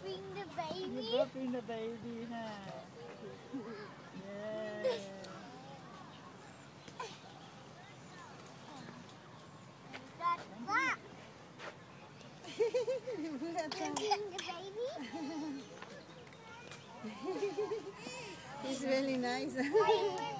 burping the baby. You're burping the baby, huh? Yeah. That's that. Burping the baby. He's really nice. Why